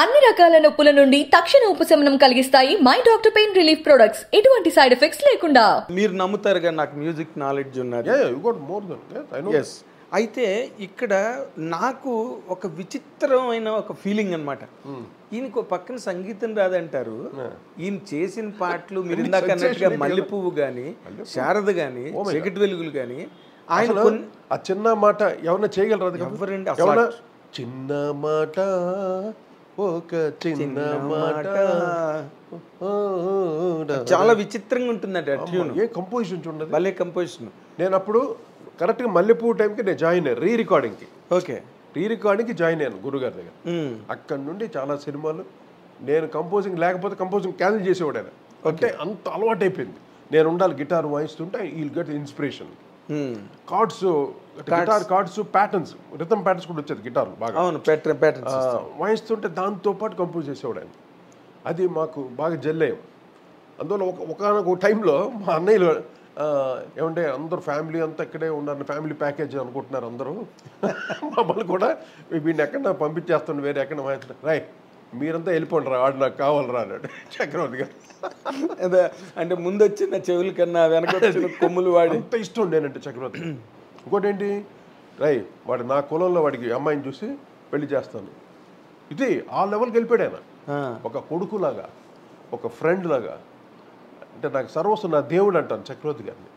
అన్ని రకాల నొప్పుల నుండి తక్షణ ఉపశమనం కలిగిస్తాయి my doctor pain relief products. ఎటువంటి సైడ్ ఎఫెక్ట్స్ లేకుండా. మీరు నమ్ముతారుగా నాకు మ్యూజిక్ నాలెడ్జ్ ఉన్నది. అయితే ఇక్కడ నాకు ఒక విచిత్రమైన ఒక ఫీలింగ్ అనమాట. ఈయనకు పక్కన సంగీతం రాదంటారు, ఈయన చేసిన పాటలు మీరు ఇందాక అన్నట్టుగా మల్లెపువ్వు కానీ, శారద కానీ, చీకటి వెలుగులు కానీ, ఆయన ఆ చిన్న మాట ఎవరన్నా చేయగలరు? ఎవరండి చిన్న మాట, ఒక చిన్న మాట, చాలా విచిత్రంగా ఉంటుందంట ట్యూన్. ఏ కంపోజిషన్ చూడండి, భలే కంపోజిషన్. నేను అప్పుడు కరెక్ట్గా మల్లెపూ టైంకి నేను జాయిన్ అయ్యాను రీ రికార్డింగ్కి. ఓకే, రీ రికార్డింగ్కి జాయిన్ అయ్యాను గురుగారి దగ్గర. అక్కడ నుండి చాలా సినిమాలు నేను కంపోజింగ్ లేకపోతే కంపోజింగ్ క్యాన్సిల్ చేసేవాడు ఆయన. అంటే అంత అలవాటు అయిపోయింది. నేను ఉండాలి గిటార్ వాయిస్తుంటే ఈ get inspiration. Cards, guitar cards, patterns, rhythm patterns కూడా వచ్చేది గిటార్ బాగా. అవును, ప్యాటర్న్స్ వాయిస్తుంటే దాంతోపాటు కంపోజ్ చేసేవాడు ఆయన. అది మాకు బాగా జల్లయ్యాం. అందువల్ల ఒకనొక టైంలో మా అన్నయ్యలు ఏమంటే అందరూ ఫ్యామిలీ అంతా ఇక్కడే ఉన్నారు, ఫ్యామిలీ ప్యాకేజ్ అనుకుంటున్నారు అందరూ. మమ్మల్ని కూడా వీడిని ఎక్కడ పంపించేస్తాను, వేరే ఎక్కడ వాయించడం, రాయ్ మీరంతా వెళ్ళిపోండి రా, వాడు నాకు కావాలరా అన్నాడు చక్రవర్తి గారు. అదే అంటే ముందు వచ్చిన చెవుల కన్నా వెనక వచ్చిన కొమ్ములు వాడి అంత ఇష్టం నేనంటే చక్రవర్తి. ఇంకోటి ఏంటి, రాయ్ వాడు నా కులంలో వాడికి అమ్మాయిని చూసి పెళ్లి చేస్తాను, ఇది ఆ లెవెల్కి వెళ్ళిపోయాడు ఆయన. ఒక కొడుకులాగా, ఒక ఫ్రెండ్ లాగా, అంటే నాకు సర్వస్వం, నా దేవుడు అంటాను చక్రవర్తి గారిని.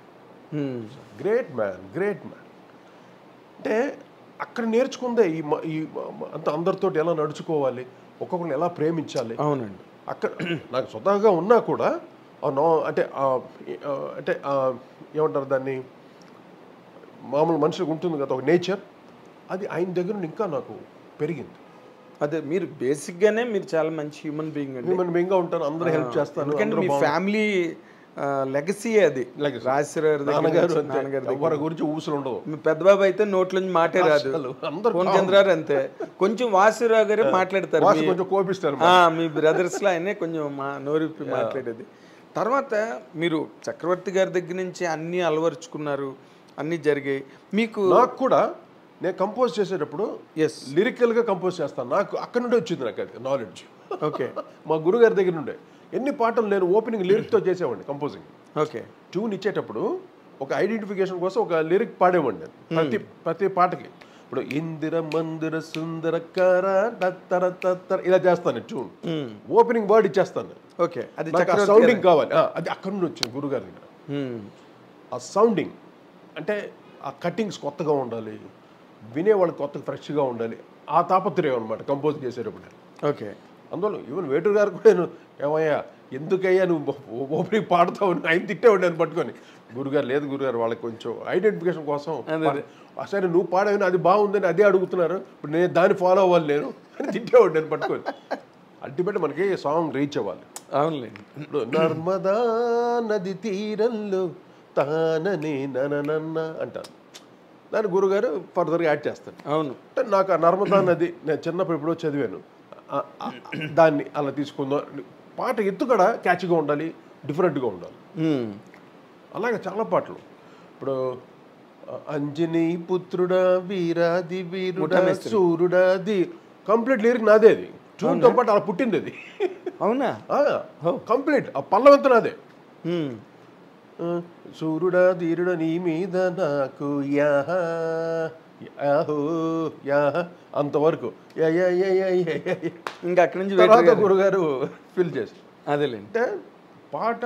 Great man, great man. అంటే అక్కడ నేర్చుకుందే ఈ అంత అందరితో ఎలా నడుచుకోవాలి, ఒక్కొక్కరిని ఎలా ప్రేమించాలి. అవునండి. అక్కడ నాకు స్వతహాగా ఉన్నా కూడా అంటే అంటే ఏమంటారు దాన్ని, మామూలు మనుషులకు ఉంటుంది కదా ఒక నేచర్, అది ఆయన దగ్గర నుండి ఇంకా నాకు పెరిగింది. అదే మీరు బేసిక్గానే మీరు చాలా మంచి హ్యూమన్ బీయింగ్ అండి. హ్యూమన్ బీయింగ్గా ఉంటాను, అందరూ హెల్ప్ చేస్తాను. ఎందుకంటే మీ ఫ్యామిలీ లెగసీ అది. రాజశేఖర్ గురించి ఊసులు ఉండవు. మీ పెద్దబాబు అయితే నోట్లోంచి మాటే రాదు, చంద్రారు అంతే. కొంచెం వాసురావు గారే మాట్లాడతారు, కొంచెం కోపిస్తారు. మీ బ్రదర్స్ లో ఆయనే కొంచెం నోరిప్పి మాట్లాడేది. తర్వాత మీరు చక్రవర్తి గారి దగ్గర నుంచి అన్ని అలవరుచుకున్నారు, అన్ని జరిగాయి. మీకు నాకు కూడా నేను కంపోజ్ చేసేటప్పుడు లిరికల్గా కంపోజ్ చేస్తాను, నాకు అక్కడ నుండి వచ్చింది నాకు అది నాలెడ్జ్. ఓకే, మా గురుగారి దగ్గర నుండే ఎన్ని పాటలు నేను ఓపెనింగ్ లిరిక్తో చేసేవాడిని కంపోజింగ్. ఓకే, ట్యూన్ ఇచ్చేటప్పుడు ఒక ఐడెంటిఫికేషన్ కోసం ఒక లిరిక్ పాడేవాడిని ప్రతి పాటకి. ఇప్పుడు ఇందిర మందిర సుందర కర తత్తర తత్తర ఇలా చేస్తాను ట్యూన్, ఓపెనింగ్ వర్డ్ ఇచ్చేస్తాను. ఓకే, అది సౌండింగ్ కావాలి, అది అక్కడ నుండి వచ్చింది గురుగారి దగ్గర. ఆ సౌండింగ్ అంటే ఆ కట్టింగ్స్ కొత్తగా ఉండాలి, వినేవాళ్ళు కొత్తగా ఫ్రెష్గా ఉండాలి, ఆ తాపత్రయం అనమాట కంపోజ్ చేసేటప్పుడు. ఓకే, అందువల్ల ఈవెన్ వేటూరు గారు కూడా నేను ఏమయ్యా ఎందుకయ్యా నువ్వు ఓపెనింగ్ పాడుతావు, ఆయన తిట్టేవాడు నేను పట్టుకొని. గురుగారు లేదు గురుగారు, వాళ్ళకి కొంచెం ఐడెంటిఫికేషన్ కోసం సరే నువ్వు పాడేవని అది బాగుందని అదే అడుగుతున్నారు, ఇప్పుడు నేను దాన్ని ఫాలో అవ్వాలి నేను అని తిట్టేవాడు నేను పట్టుకొని. అల్టిమేట్ మనకి సాంగ్ రీచ్ అవ్వాలి. అవునులేండి. ఇప్పుడు నర్మదా నది తీరంలో తానని నన్న అంటాను, దాన్ని గురుగారు ఫర్దర్గా యాడ్ చేస్తాను. అవును, అంటే నాకు ఆ నర్మదా నది నేను చిన్నప్పుడు ఎప్పుడో చదివాను, దాన్ని అలా తీసుకుందాం. పాట ఎత్తుకడ క్యాచ్గా ఉండాలి, డిఫరెంట్గా ఉండాలి. అలాగే చాలా పాటలు, ఇప్పుడు అంజనీ పుత్రుడా వీరాది వీరుడా సూర్యుడా, అది కంప్లీట్ లిరిక్ నాదే, అది ట్యూన్తో పాటు అలా పుట్టింది అది. అవునా? కంప్లీట్ ఆ పల్లవంతా నాదే. సూర్యుడా ధీరుడా నీ మీద నాకు అంతవరకు ఇంకా అక్కడి నుంచి తర్వాత గురుగారు ఫిల్ చేసి అదేలేండి. అంటే పాట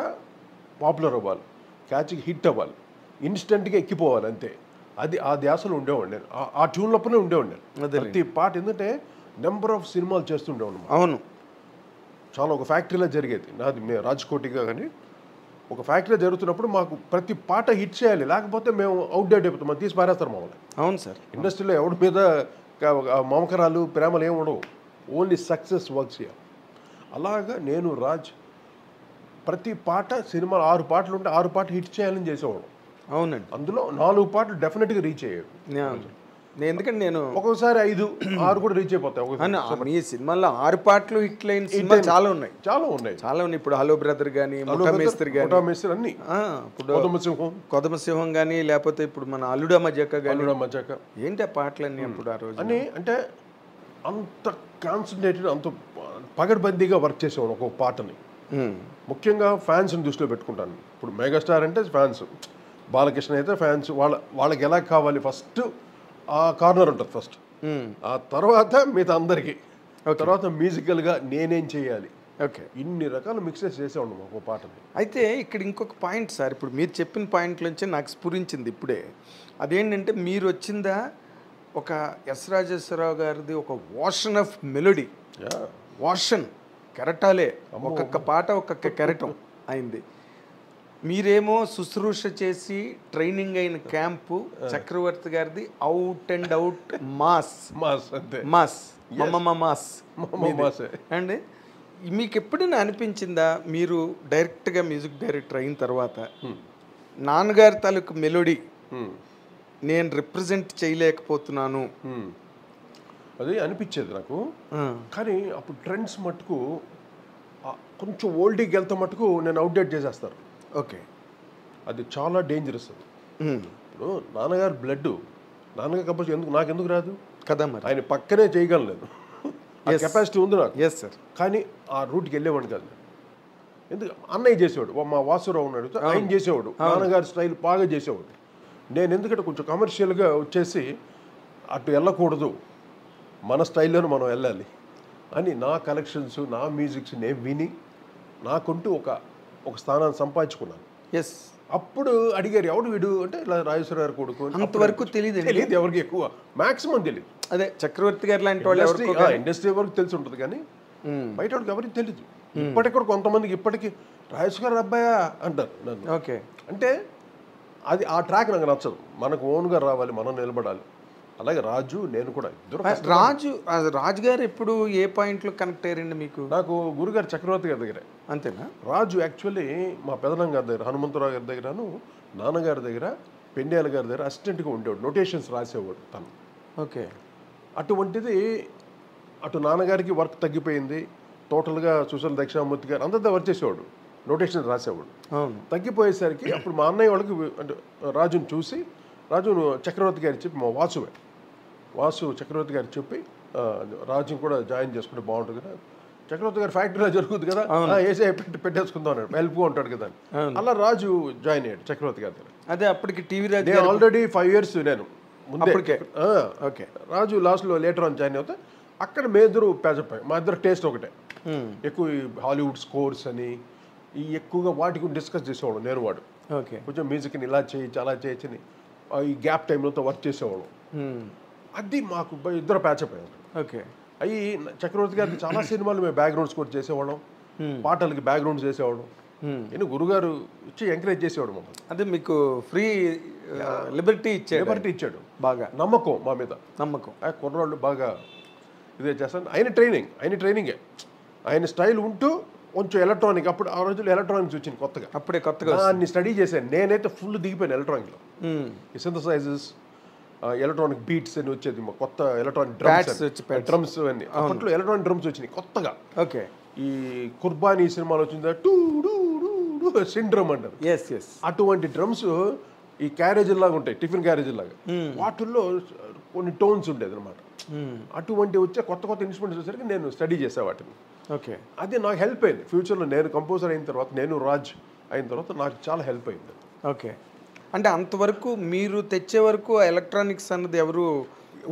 పాపులర్ అవ్వాలి, క్యాచ్కి హిట్ అవ్వాలి, ఇన్స్టెంట్గా ఎక్కిపోవాలి అంతే. అది ఆ ధ్యాసలో ఉండేవాడు నేను, ఆ ట్యూన్లలోనే ఉండేవాడు నేను ప్రతి పాట. ఎందుకంటే నెంబర్ ఆఫ్ సినిమాలు చేస్తుండేవాడు. అవును, చాలా ఒక ఫ్యాక్టరీలో జరిగేది నాది, మేము రాజ్కోటిగా కానీ ఒక ఫ్యాక్టరీ జరుగుతున్నప్పుడు మాకు ప్రతి పాట హిట్ చేయాలి, లేకపోతే మేము అవుట్డేట్ అయిపోతాం, మనం తీసి పారేస్తారు మమ్మల్ని. అవును సార్, ఇండస్ట్రీలో ఎవరి మీద మమకరాలు ప్రేమలు ఏమి ఉండవు, ఓన్లీ సక్సెస్ వర్క్స్ చేయాలి. అలాగా నేను రాజ్ ప్రతి పాట సినిమా 6 పాటలు ఉంటే 6 పాటలు హిట్ చేయాలని చేసేవాడు. అవునండి, అందులో 4 పాటలు డెఫినెట్గా రీచ్ అయ్యాయి. ఎందుకంటే నేను ఒక్కొక్కసారి 5, 6 కూడా రీచ్ అయిపోతాయి. మీ సినిమాల్లో 6 పాటలు హిట్ లైన్ సినిమాలు చాలా ఉన్నాయి, చాలా ఉన్నాయి, చాలా ఉన్నాయి. ఇప్పుడు హలో బ్రదర్ కానీ, మేస్త్రి కానీ, అన్ని, ఇప్పుడు కొదమసింహం కానీ, లేకపోతే ఇప్పుడు మన అల్లుడా మజాక కానీ, మజాక ఏంటి ఆ పాటలన్నీ అప్పుడు ఆ రోజు అని. అంటే అంత కాన్సన్ట్రేటెడ్, అంత పగడ్బందీగా వర్క్ చేసేవాడు ఒక పాటని. ముఖ్యంగా ఫ్యాన్స్ని దృష్టిలో పెట్టుకుంటాను. ఇప్పుడు మెగాస్టార్ అంటే ఫ్యాన్స్, బాలకృష్ణ అయితే ఫ్యాన్స్, వాళ్ళకి ఎలా కావాలి ఫస్ట్ ఆ కార్నర్ ఉంటుంది ఫస్ట్, ఆ తర్వాత మిగతా అందరికీ, తర్వాత మ్యూజికల్గా నేనేం చేయాలి, ఓకే, ఇన్ని రకాల మిక్సెస్ చేసేవాడు ఒక పాటని. అయితే ఇక్కడ ఇంకొక పాయింట్ సార్, ఇప్పుడు మీరు చెప్పిన పాయింట్ నుంచి నాకు స్ఫురించింది ఇప్పుడే. అదేంటంటే మీరు వచ్చిందా ఒక ఎస్ రాజేశ్వరరావు గారిది ఒక వాషన్ ఆఫ్ మెలోడీ, వాషన్ కెరటాలే, ఒక్కొక్క పాట ఒక్కొక్క కెరటం అయింది. మీరేమో శుశ్రూష చేసి ట్రైనింగ్ అయిన క్యాంపు, చక్రవర్తి గారిది out and out mass mass అంతే, మాస్ మాస్ మాసే. అండి మీకు ఎప్పుడైనా అనిపించిందా మీరు డైరెక్ట్గా మ్యూజిక్ డైరెక్టర్ అయిన తర్వాత నాన్నగారి తాలూకు మెలోడీ నేను రిప్రజెంట్ చేయలేకపోతున్నాను? అది అనిపించేది నాకు. కానీ అప్పుడు ట్రెండ్స్ మటుకు కొంచెం ఓల్డీకి వెళ్తా మటుకు నేను అవుట్డేట్ చేసేస్తారు. ఓకే, అది చాలా డేంజరస్. అది ఇప్పుడు నాన్నగారు బ్లడ్, నాన్నగారు కంపల్సరీ నాకెందుకు రాదు కదా, మరి ఆయన పక్కనే చేయగలను, కెపాసిటీ ఉంది నాకు. Yes sir. కానీ ఆ రూట్కి వెళ్ళేవాడిని కాదు. ఎందుకు అన్నయ్య చేసేవాడు, మా వాసురావు ఉన్నాడు, ఆయన చేసేవాడు, నాన్నగారి స్టైల్ బాగా చేసేవాడు. నేను ఎందుకంటే కొంచెం కమర్షియల్గా వచ్చేసి అటు వెళ్ళకూడదు, మన స్టైల్లోనే మనం వెళ్ళాలి అని నా కలెక్షన్స్, నా మ్యూజిక్స్ నేను విని నాకుంటూ ఒక స్థానాన్ని సంపాదించుకున్నాను. ఎస్. అప్పుడు అడిగారు ఎవడు వీడు అంటే, ఇలా రాజేశ్వర గారు కొడుకు. అంతవరకు తెలియదు ఎవరికి, ఎక్కువ మ్యాక్సిమం తెలియదు. అదే చక్రవర్తి గారు లాంటి వాళ్ళు ఇండస్ట్రీ వరకు తెలిసి ఉంటుంది, కానీ బయట వాళ్ళకి ఎవరికి తెలీదు. ఇప్పటికి కూడా కొంతమందికి ఇప్పటికీ రాజేశ్వర గారు అబ్బాయా అంటారు నన్ను. ఓకే, అంటే అది ఆ ట్రాక్ నాకు నచ్చదు. మనకు ఓన్గా రావాలి, మనం నిలబడాలి. అలాగే రాజు, నేను కూడా ఇద్దరు. రాజు గారు ఎప్పుడు ఏ పాయింట్లో కనెక్ట్ అయ్యారండి మీకు? నాకు గురుగారు చక్రవర్తి గారి దగ్గరే. అంతేనా? రాజు యాక్చువల్లీ మా పెదనం గారి దగ్గర, హనుమంతరావు గారి దగ్గరను, నాన్నగారి దగ్గర, పెండ్యాల గారి దగ్గర అసిస్టెంట్గా ఉండేవాడు, నోటేషన్స్ రాసేవాడు తను. ఓకే. అటువంటిది అటు నాన్నగారికి వర్క్ తగ్గిపోయింది టోటల్గా. సుశీల దక్షిణామూర్తి గారు అందరితో వర్క్ చేసేవాడు, నోటేషన్ రాసేవాడు. తగ్గిపోయేసరికి అప్పుడు మా అన్నయ్య వాళ్ళకి అంటే రాజుని చూసి, రాజును చక్రవర్తి గారికి చెప్పి, మా వాసు చక్రవర్తి గారికి చెప్పి రాజుని కూడా జాయిన్ చేసుకుంటే బాగుంటుంది కదా, చక్రవర్తి గారి ఫ్యాక్టరీలో జరుగుతుంది కదా, ఏసీ పెట్టేసుకుందాం అన్నాడు, హెల్ప్గా ఉంటాడు కదా అని. అలా రాజు జాయిన్ అయ్యాడు చక్రవర్తి గారి దగ్గర. అదే అప్పటికి టీవీ రాజు ఆల్రెడీ 5 years నేను ముందే. ఓకే. రాజు లాస్ట్లో లేటర్ ఆన్ జాయిన్ అవుతే అక్కడ మీ ఇద్దరు ప్యాచప్ అయ్యి, మా ఇద్దరు టేస్ట్ ఒకటే. ఎక్కువ హాలీవుడ్ స్కోర్స్ అని ఎక్కువగా వాటి గురించి డిస్కస్ చేసేవాడు నేను వాడు. ఓకే. కొంచెం మ్యూజిక్ని ఇలా చేయొచ్చు, అలా చేయొచ్చు అని ఈ గ్యాప్ టైంలో వర్క్ చేసేవాడు. అది మాకు ఇద్దరు ప్యాచప్ అయ్యారు. ఓకే. అవి చక్రవర్తి గారికి చాలా సినిమాలు మేము బ్యాక్గ్రౌండ్ స్కోర్ చేసేవాళ్ళం, పాటలకి బ్యాక్గ్రౌండ్స్ చేసేవాడు. నేను గురుగారు ఇచ్చి ఎంకరేజ్ చేసేవాడు మమ్మల్ని. అదే మీకు ఫ్రీ లిబర్టీ ఇచ్చాడు, బాగా నమ్మకం మా మీద, నమ్మకం. కుర్రాళ్ళు బాగా ఇదే చేస్తాను. ఆయన ట్రైనింగే, ఆయన స్టైల్ ఉంటూ కొంచెం ఎలక్ట్రానిక్. అప్పుడు ఆ రోజుల్లో ఎలక్ట్రానిక్స్ వచ్చింది కొత్తగా దాన్ని స్టడీ చేశాను. నేనైతే ఫుల్ దిగిపోయాను ఎలక్ట్రానిక్లో. ఈ సింథసైజర్స్, ఎలక్ట్రానిక్ బీట్స్ అని వచ్చేది, కొత్త ఎలక్ట్రానిక్ డ్రమ్స్ అన్ని. అప్పట్లో ఎలక్ట్రానిక్ డ్రమ్స్ వచ్చినాయి కొత్తగా. ఓకే. ఈ కుర్బానీ సినిమాలో వచ్చిందా టూ సిండ్రమ్ అంటారు, అటువంటి డ్రమ్స్ ఈ క్యారేజీ లాగా ఉంటాయి, టిఫిన్ క్యారేజీ లాగా. వాటిల్లో కొన్ని టోన్స్ ఉండేది అనమాట. అటువంటి వచ్చే కొత్త ఇన్స్ట్రుమెంట్స్ వచ్చేసరికి నేను స్టడీ చేసే వాటిని. ఓకే. అది నాకు హెల్ప్ అయింది. ఫ్యూచర్లో నేను కంపోజర్ అయిన తర్వాత, నేను రాజ్ అయిన తర్వాత నాకు చాలా హెల్ప్ అయింది. ఓకే. అంటే అంతవరకు మీరు తెచ్చే వరకు ఎలక్ట్రానిక్స్ అన్నది ఎవరు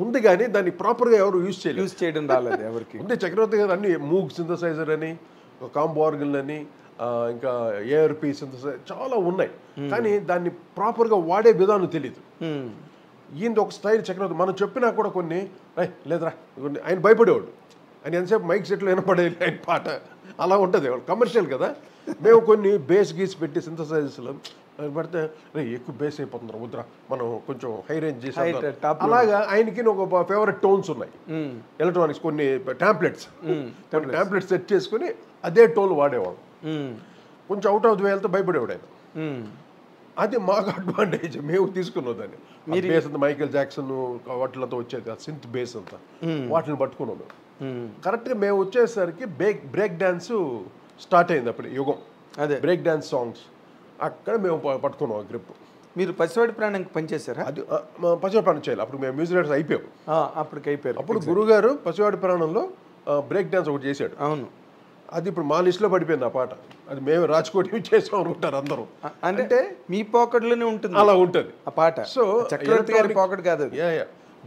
ఉంది, కానీ దాన్ని ప్రాపర్గా ఎవరు యూజ్ చేయడం రాలేదు ఎవరికి. ఉంది. చక్రవర్తి గారు అన్ని మూగ్ సింథసైజర్ అని, కాంబో ఆర్గన్ అని, ఇంకా ఏఆర్పి సింథసైజర్ చాలా ఉన్నాయి, కానీ దాన్ని ప్రాపర్గా వాడే విధానం తెలియదు. ఈయన ఒక స్టైల్ చక్రవర్తి మనం చెప్పినా కూడా కొన్ని లేదురా, ఆయన భయపడేవాడు. ఆయన ఎంతసేపు మైక్ సెట్లో వినపడేది ఆయన పాట, అలా ఉంటుంది. కమర్షియల్ కదా. మేము కొన్ని బేస్ గీసి పెట్టి సింథసైజర్స్లో పడితే ఎక్కువ బేస్ అయిపోతుంది, వద్దురా మనం కొంచెం హై రేంజ్ చేసి, అలాగా ఆయనకి ఒక ఫేవరెట్ టోన్స్ ఉన్నాయి ఎలక్ట్రానిక్స్. కొన్ని ట్యాంప్లెట్స్ సెట్ చేసుకుని అదే టోన్ వాడేవాడు. కొంచెం అవుట్ ఆఫ్ ది వేలతో భయపడేవాడు ఆయన. అది మాకు అడ్వాంటేజ్, మేము తీసుకున్నాం దాన్ని. బేస్ అంతా మైకేల్ జాక్సన్ వాటిలతో వచ్చేది సింత్ బేస్ అంతా, వాటిని పట్టుకున్నాం మేము. కరెక్ట్గా మేము వచ్చేసరికి బ్రేక్ డ్యాన్స్ స్టార్ట్ అయింది అప్పుడు యుగం. అదే బ్రేక్ డ్యాన్స్ సాంగ్స్ అక్కడ మేము పట్టుకున్నాం ఆ గ్రిప్. మీరు పసివాడి ప్రాణానికి పనిచేశారా? అది పసివాడి ప్రాణం చేయాలి. అప్పుడు మేము మ్యూజిక్ డైరెక్టర్స్ అయిపోయాం. అప్పటికి అయిపోయారు. అప్పుడు గురుగారు పసివాడి ప్రాణంలో బ్రేక్ డాన్స్ ఒకటి చేశాడు. అవును. అది ఇప్పుడు మా లిస్ట్లో పడిపోయింది ఆ పాట. అది మేము రాజ్కోట్ చేసాం అనుకుంటారు అందరూ. అంటే మీ పాకెట్లోనే ఉంటుంది, అలా ఉంటుంది ఆ పాట. సో చక్రవర్తి గారి పాకెట్ కాదు అది.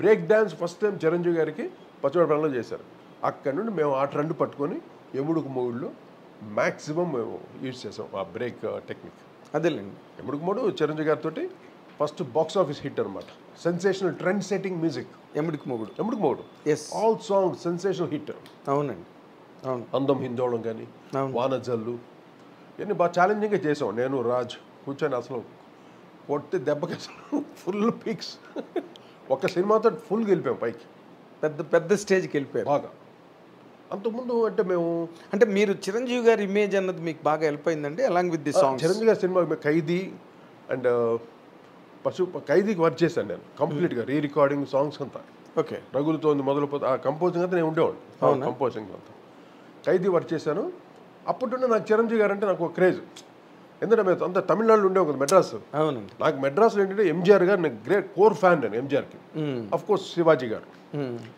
Break dance first time Chiranjeevi గారికి పచ్చివాడి ప్రాణంలో చేశారు. అక్కడ నుండి మేము ఆ ట్రెండ్ పట్టుకొని ఎముడుకు మూడులో మ్యాక్సిమం మేము యూజ్ చేసాం ఆ బ్రేక్ టెక్నిక్. అదేలేండి. ఎముడుకు మూడు చిరంజీవి గారితో ఫస్ట్ బాక్స్ ఆఫీస్ హిట్ అనమాట. Sensational trend setting music Yamudiki Mogudu. ఎముడుకు మూడు yes, all song sensational hit. అవునండి. అవును. అందం హిందోళం కానీ వానజల్లు ఇవన్నీ బాగా ఛాలెంజింగ్గా చేసాం. నేను రాజ్ కూర్చొని అసలు కొట్టి దెబ్బకి అసలు ఫుల్ పీక్స్. ఒక సినిమాతో ఫుల్ గెలిపాం పైకి, పెద్ద పెద్ద స్టేజ్కి వెళ్ళిపోయారు బాగా. అంతకుముందు అంటే మేము అంటే మీరు చిరంజీవి గారి ఇమేజ్ అన్నది మీకు బాగా హెల్ప్ అయిందండి along with the song. Chiranjeevi గారి సినిమా ఖైదీ అండ్ ఖైదీకి వర్క్ చేశాను నేను కంప్లీట్గా, రీ రికార్డింగ్ సాంగ్స్ అంతా. ఓకే. రగులుతోంది మొదలుపోతే ఆ కంపోజింగ్ అంతా నేను ఉండేవాడు. కంపోజింగ్ అంతా ఖైదీ వర్క్ చేశాను. అప్పటి నాకు చిరంజీవి గారు అంటే నాకు ఒక క్రేజ్. ఎందుకంటే మేము అంతా తమిళనాడులో ఉండేవాం కదా, మెడ్రాస్. అవునండి. నాకు మెడ్రాస్లో ఏంటంటే ఎంజీఆర్ గారు నాకు గ్రేట్ కోర్ ఫ్యాన్ నేను ఎంజీఆర్కి. అఫ్ కోర్స్ శివాజీ గారు.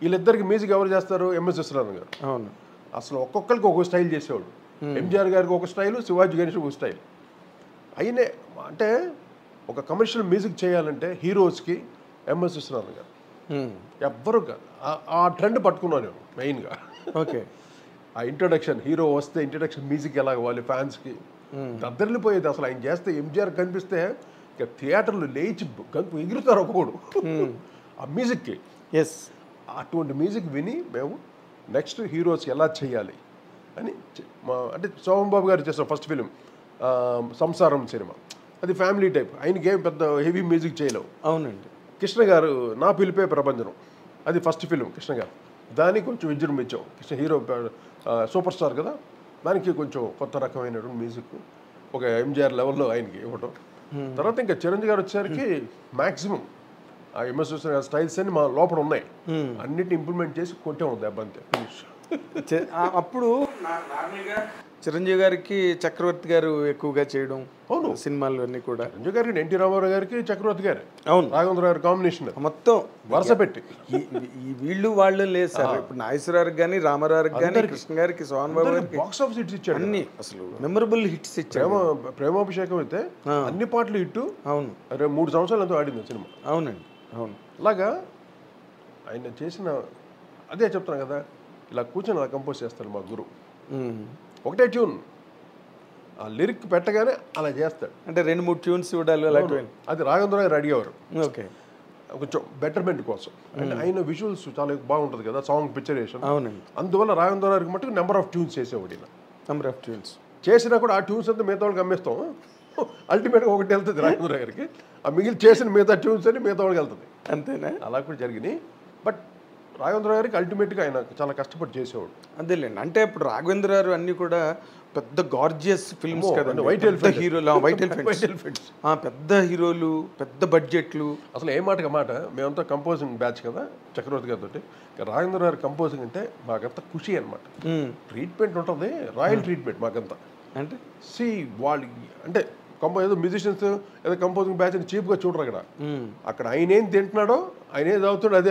వీళ్ళిద్దరికి మ్యూజిక్ ఎవరు చేస్తారు? ఎంఎస్ విశ్వనాథన్ గారు. అవును. అసలు ఒక్కొక్కరికి ఒక్కొక్క స్టైల్ చేసేవాడు. ఎంజీఆర్ గారికి ఒక స్టైలు, శివాజీ గారికి ఒక స్టైల్. అయినే అంటే ఒక కమర్షియల్ మ్యూజిక్ చేయాలంటే హీరోస్కి ఎంఎస్ విశ్వనాథన్ గారు ఎవ్వరు కాదు. ఆ ట్రెండ్ పట్టుకున్నాను నేను మెయిన్గా. ఓకే. ఆ ఇంట్రొడక్షన్, హీరో వస్తే ఇంట్రొడక్షన్ మ్యూజిక్ ఎలా కావాలి ఫ్యాన్స్కి దద్దరిల్లిపోయేది. అసలు ఆయన చేస్తే ఎంజీఆర్ కనిపిస్తే ఇక థియేటర్లు లేచి ఎగురుతారు ఒక్కొక్కడు ఆ మ్యూజిక్కి. ఎస్. అటువంటి మ్యూజిక్ విని మేము నెక్స్ట్ హీరోస్ ఎలా చేయాలి అని అంటే సోమన్ బాబు గారు చేసిన ఫస్ట్ ఫిలిం సంసారం సినిమా, అది ఫ్యామిలీ టైప్. ఆయనకి ఏం పెద్ద హెవీ మ్యూజిక్ చేయలేవు. అవునండి. కృష్ణ గారు నా పిలిపే ప్రపంచం, అది ఫస్ట్ ఫిలిం కృష్ణ గారు. దానికి కొంచెం విజృంభించాం. కృష్ణ హీరో సూపర్ స్టార్ కదా, దానికి కొంచెం కొత్త రకమైనటువంటి మ్యూజిక్ ఒక ఎంజీఆర్ లెవెల్లో ఆయనకి ఇవ్వటం. తర్వాత ఇంకా చిరంజీవి గారు వచ్చేసరికి మ్యాక్సిమం ఆ ఎంఎస్ స్టైల్స్ అన్ని మా లోపల ఉన్నాయి, అన్నిటిని ఇంప్లిమెంట్ చేసి కొట్టాము దెబ్బ అంతే. అప్పుడు చిరంజీవి గారికి చక్రవర్తి గారు ఎక్కువగా చేయడం. అవును, సినిమాలు అన్నీ కూడా చిరంజీవి గారికి, ఎన్టీ రామారావు గారికి, చక్రవర్తి గారు, అవును, రాఘవేంద్ర గారి కాంబినేషన్ మొత్తం వరుస పెట్టి. ఈ వీళ్ళు వాళ్ళు లేదు సార్. ఇప్పుడు నాగేశ్వరరావుకి కానీ, రామారావుకి కానీ, కృష్ణ గారికి, సోహన్ బాబు గారికి బాక్స్ ఆఫీస్ హిట్స్ ఇచ్చాడు. అన్ని అసలు మెమరబుల్ హిట్స్ ఇచ్చాడు. ప్రేమాభిషేకం అయితే అన్ని పాటలు హిట్. అవును. 3 సంవత్సరాలు ఎంతో ఆడింది సినిమా. అవునండి. అవును. అలాగా ఆయన చేసిన అదే చెప్తాను కదా, ఇలా కూర్చొని అలా కంపోజ్ చేస్తాడు మా గురువు. ఒకటే ట్యూన్, ఆ లిరిక్ పెట్టగానే అలా చేస్తాడు. అంటే 2-3 ట్యూన్స్ చూడాలి అలాంటివి. అది రాఘవేంద్ర గారు అడిగేవారు. ఓకే. కొంచెం బెటర్మెంట్ కోసం. అంటే ఆయన విజువల్స్ చాలా బాగుంటుంది కదా, సాంగ్ పిక్చరేషన్. అవునండి. అందువల్ల రాఘవేంద్ర గారికి మటుకు నెంబర్ ఆఫ్ ట్యూన్స్ చేసేవాడు. ఇలా నెంబర్ ఆఫ్ ట్యూన్స్ చేసినా కూడా ఆ ట్యూన్స్ అంతా మిగతా వాళ్ళకి అమ్మేస్తాం. అల్టిమేట్గా ఒకటి వెళ్తుంది రాఘవేంద్ర గారికి, ఆ మిగిలి చేసిన మిగతా ట్యూన్స్ అని మిగతా వాళ్ళకి వెళ్తుంది. అంతేనా? అలా కూడా జరిగినాయి. బట్ రాఘవేంద్ర గారికి అల్టిమేట్గా ఆయన చాలా కష్టపడి చేసేవాడు. అంతేలేండి. అంటే ఇప్పుడు రాఘవేంద్ర గారు అన్ని కూడా పెద్ద గార్జియస్ ఫిల్మ్స్ కదండి. వైట్ హీరోలు, వైట్ ఎలిఫెంట్స్, పెద్ద హీరోలు, పెద్ద బడ్జెట్లు. అసలు ఏ మాటకి మాట, మేమంతా కంపోజింగ్ బ్యాచ్ కదా చక్రవర్తి గారితో. రాఘవేంద్ర గారి కంపోజింగ్ అంటే మాకంతా ఖుషి అనమాట. ట్రీట్మెంట్ ఉంటుంది, రాయల్ ట్రీట్మెంట్ మాకంతా. అంటే వాళ్ళు అంటే ఏదో మ్యూజిషియన్స్ ఏదో కంపోజింగ్ బ్యాచ్ అని చీప్గా చూడరు. అక్కడ ఆయన ఏం తింటున్నాడో, ఆయన ఏది అవుతాడో అదే